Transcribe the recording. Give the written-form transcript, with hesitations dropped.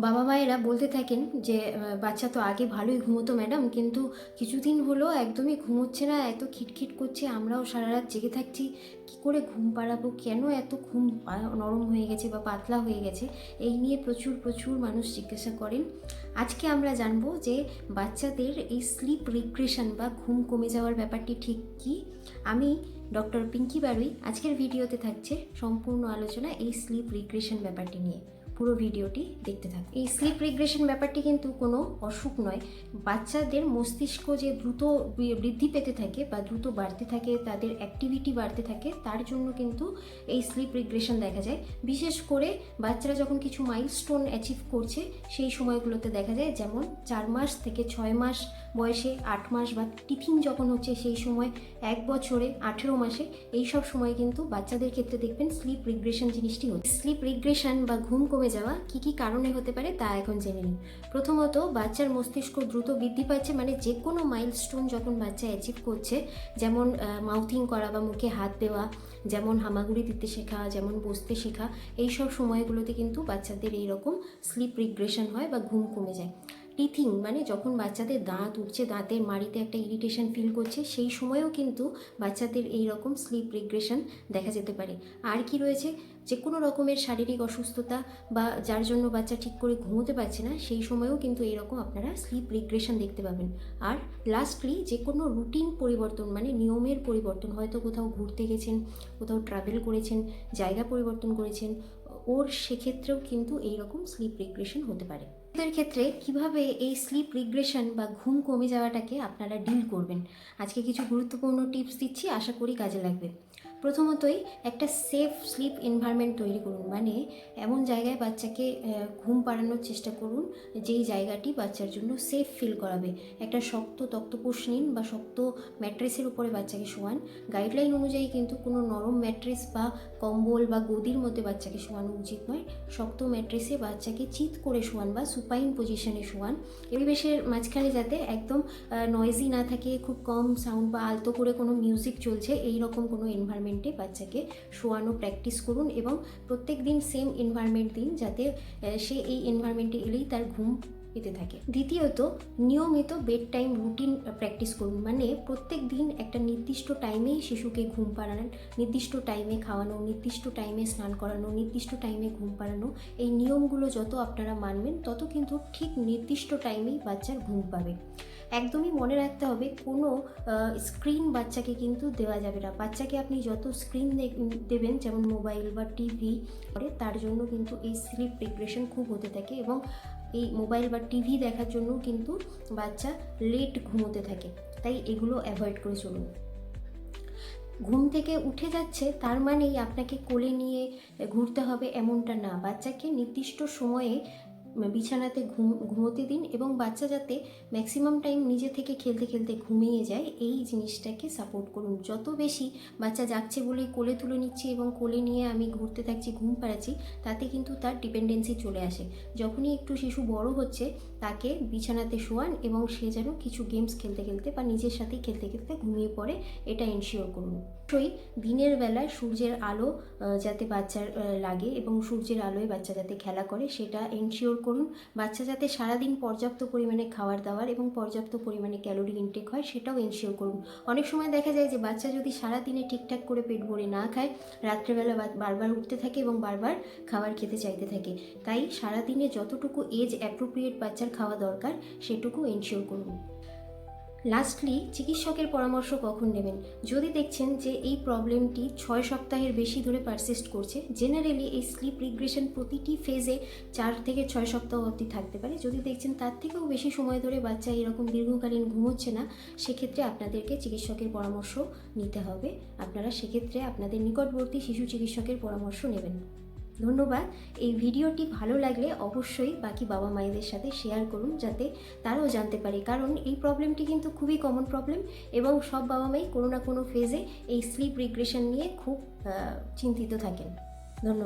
বাবা মায়েরা বলতে থাকেন যে বাচ্চা তো আগে ভালোই ঘুমোতো ম্যাডাম, কিন্তু কিছুদিন হলো একদমই ঘুমোচ্ছে না, এত খিটখিট করছে, আমরাও সারা রাত জেগে থাকছি, কী করে ঘুম পাড়াবো, কেন এত ঘুম নরম হয়ে গেছে বা পাতলা হয়ে গেছে। এই নিয়ে প্রচুর প্রচুর মানুষ জিজ্ঞাসা করেন। আজকে আমরা জানবো যে বাচ্চাদের এই স্লিপ রিগ্রেশন বা ঘুম কমে যাওয়ার ব্যাপারটি ঠিক কী। আমি ডক্টর পিঙ্কি বারুই, আজকের ভিডিওতে থাকছে সম্পূর্ণ আলোচনা এই স্লিপ রিগ্রেশন ব্যাপারটি নিয়ে। পুরো ভিডিওটি দেখতে থাকুন। এই স্লিপ রিগ্রেশন ব্যাপারটি কিন্তু কোনো অসুখ নয়। বাচ্চাদের মস্তিষ্ক যে দ্রুত বৃদ্ধি পেতে থাকে বা দ্রুত বাড়তে থাকে, তাদের অ্যাক্টিভিটি বাড়তে থাকে, তার জন্য কিন্তু এই স্লিপ রিগ্রেশন দেখা যায়। বিশেষ করে বাচ্চারা যখন কিছু মাইলস্টোন অ্যাচিভ করছে সেই সময়গুলোতে দেখা যায়, যেমন 4 মাস থেকে 6 মাস বয়সে, 8 মাস বা টিফিন যখন হচ্ছে সেই সময়, 1 বছরে, 18 মাসে, এইসব সময় কিন্তু বাচ্চাদের ক্ষেত্রে দেখবেন স্লিপ রিগ্রেশন জিনিসটি হচ্ছে। স্লিপ রিগ্রেশন বা ঘুম কমে যাওয়া কী কী কারণে হতে পারে তা এখন জেনে নিন। প্রথমত, বাচ্চার মস্তিষ্ক দ্রুত বৃদ্ধি পাচ্ছে, মানে যে কোনো মাইলস্টোন যখন বাচ্চা অ্যাচিভ করছে, যেমন মাউথিং করা বা মুখে হাত দেওয়া, যেমন হামাগুড়ি দিতে শেখা, যেমন বসতে শেখা, এইসব সময়গুলোতে কিন্তু বাচ্চাদের এইরকম স্লিপ রিগ্রেশন হয় বা ঘুম কমে যায়। টিথিং মানে যখন বাচ্চাদের দাঁত উঠছে, দাঁতের মাড়িতে একটা ইরিটেশন ফিল করছে, সেই সময়েও কিন্তু বাচ্চাদের এই রকম স্লিপ রিগ্রেশন দেখা যেতে পারে। আর কি রয়েছে, যে কোনো রকমের শারীরিক অসুস্থতা বা যার জন্য বাচ্চা ঠিক করে ঘুমোতে পারছে না, সেই সময়েও কিন্তু এইরকম আপনারা স্লিপ রিগ্রেশন দেখতে পাবেন। আর লাস্টলি, যে কোনো রুটিন পরিবর্তন, মানে নিয়মের পরিবর্তন, হয়তো কোথাও ঘুরতে গেছেন, কোথাও ট্রাভেল করেছেন, জায়গা পরিবর্তন করেছেন, সেক্ষেত্রেও কিন্তু এইরকম স্লিপ রিগ্রেশন হতে পারে। এদের ক্ষেত্রে কিভাবে এই স্লিপ রিগ্রেশন বা ঘুম কমে যাওয়াটাকে আপনারা ডিল করবেন, আজকে কিছু গুরুত্বপূর্ণ টিপস দিচ্ছি, আশা করি কাজে লাগবে। প্রথমতই, একটা সেফ স্লিপ এনভায়রনমেন্ট তৈরি করুন, মানে এমন জায়গায় বাচ্চাকে ঘুম পাড়ানোর চেষ্টা করুন যেই জায়গাটি বাচ্চার জন্য সেফ ফিল করাবে। একটা শক্ত তক্তপোষ নিন বা শক্ত ম্যাট্রেসের উপরে বাচ্চাকে শোয়ান। গাইডলাইন অনুযায়ী কিন্তু কোনো নরম ম্যাট্রেস বা কম্বল বা গদির মধ্যে বাচ্চাকে শোয়ানো উচিত নয়। শক্ত ম্যাট্রেসে বাচ্চাকে চিৎ করে শোয়ান বা সুপাইন পজিশনে শোয়ান। পরিবেশের মাঝখানে যাতে একদম নয়েজি না থাকে, খুব কম সাউন্ড বা আলতো করে কোনো মিউজিক চলছে এই রকম কোনো এনভায়রনমেন্টে বাচ্চাকে শোয়ানো প্র্যাকটিস করুন, এবং প্রত্যেক দিন সেম এনভায়রনমেন্ট দিন, যাতে সে এই এনভায়রনমেন্টে এলেই তার ঘুম পেতে থাকে। দ্বিতীয়ত, নিয়মিত বেড টাইম রুটিন প্র্যাকটিস করুন, মানে প্রত্যেক দিন একটা নির্দিষ্ট টাইমেই শিশুকে ঘুম পাড়ান, নির্দিষ্ট টাইমে খাওয়ানো, নির্দিষ্ট টাইমে স্নান করানো, নির্দিষ্ট টাইমে ঘুম পাড়ানো। এই নিয়মগুলো যত আপনারা মানবেন, তত কিন্তু ঠিক নির্দিষ্ট টাইমেই বাচ্চার ঘুম পাবে। একদমই মনে রাখতে হবে, কোনো স্ক্রিন বাচ্চাকে কিন্তু দেওয়া যাবে না। বাচ্চাকে আপনি যত স্ক্রিন দেবেন, যেমন মোবাইল বা টিভি, তার জন্য কিন্তু এই স্লিপ রিগ্রেশন খুব হতে থাকে, এবং এই মোবাইল বা টিভি দেখার জন্য কিন্তু বাচ্চা লেট ঘুমোতে থাকে। তাই এগুলো অ্যাভয়েড করে চলুন। ঘুম থেকে উঠে যাচ্ছে তার মানেই আপনাকে কোলে নিয়ে ঘুরতে হবে এমনটা না। বাচ্চাকে নির্দিষ্ট সময়ে বিছানাতে ঘুমোতে দিন, এবং বাচ্চা যাতে ম্যাক্সিমাম টাইম নিজে থেকে খেলতে খেলতে ঘুমিয়ে যায়, এই জিনিসটাকে সাপোর্ট করুন। যত বেশি বাচ্চা যাচ্ছে বলেই কোলে তুলে নিচ্ছি এবং কোলে নিয়ে আমি ঘুরতে থাকছি, ঘুম পাড়াচ্ছি, তাতে কিন্তু তার ডিপেন্ডেন্সি চলে আসে। যখনই একটু শিশু বড় হচ্ছে, তাকে বিছানাতে শোয়ান এবং সে যেন কিছু গেমস খেলতে খেলতে বা নিজের সাথেই খেলতে খেলতে ঘুমিয়ে পড়ে, এটা এনশিওর করুন। অবশ্যই দিনের বেলায় সূর্যের আলো যাতে বাচ্চার লাগে এবং সূর্যের আলোয় বাচ্চা যাতে খেলা করে, সেটা এনশিওর করুন। বাচ্চা যাতে সারাদিন পর্যাপ্ত পরিমাণে খাবার দাবার এবং পর্যাপ্ত পরিমাণে ক্যালোরি ইনটেক হয়, সেটাও এনশিওর করুন। অনেক সময় দেখা যায় যে বাচ্চা যদি সারাদিনে ঠিকঠাক করে পেট ভরে না খায়, রাত্রেবেলা বারবার উঠতে থাকে এবং বারবার খাবার খেতে চাইতে থাকে। তাই সারাদিনে যতটুকু এজ অ্যাপ্রোপ্রিয়েট বাচ্চার খাওয়া দরকার, সেটুকু এনশিওর করুন। লাস্টলি, চিকিৎসকের পরামর্শ কখন নেবেন? যদি দেখছেন যে এই প্রবলেমটি 6 সপ্তাহের বেশি ধরে পারসিস্ট করছে, জেনারেলি এই স্লিপ রিগ্রেশন প্রতিটি ফেজে 4 থেকে 6 সপ্তাহ অবধি থাকতে পারে। যদি দেখছেন তার থেকেও বেশি সময় ধরে বাচ্চা এরকম দীর্ঘকালীন ঘুমোচ্ছে না, সেক্ষেত্রে আপনাদেরকে চিকিৎসকের পরামর্শ নিতে হবে। আপনারা সেক্ষেত্রে আপনাদের নিকটবর্তী শিশু চিকিৎসকের পরামর্শ নেবেন। ধন্যবাদ। এই ভিডিওটি ভালো লাগলে অবশ্যই বাকি বাবা মায়েদের সাথে শেয়ার করুন, যাতে তারাও জানতে পারে, কারণ এই প্রবলেমটি কিন্তু খুবই কমন প্রবলেম, এবং সব বাবা মাই কোনো না কোনো ফেজে এই স্লিপ রিগ্রেশন নিয়ে খুব চিন্তিত থাকেন। ধন্যবাদ।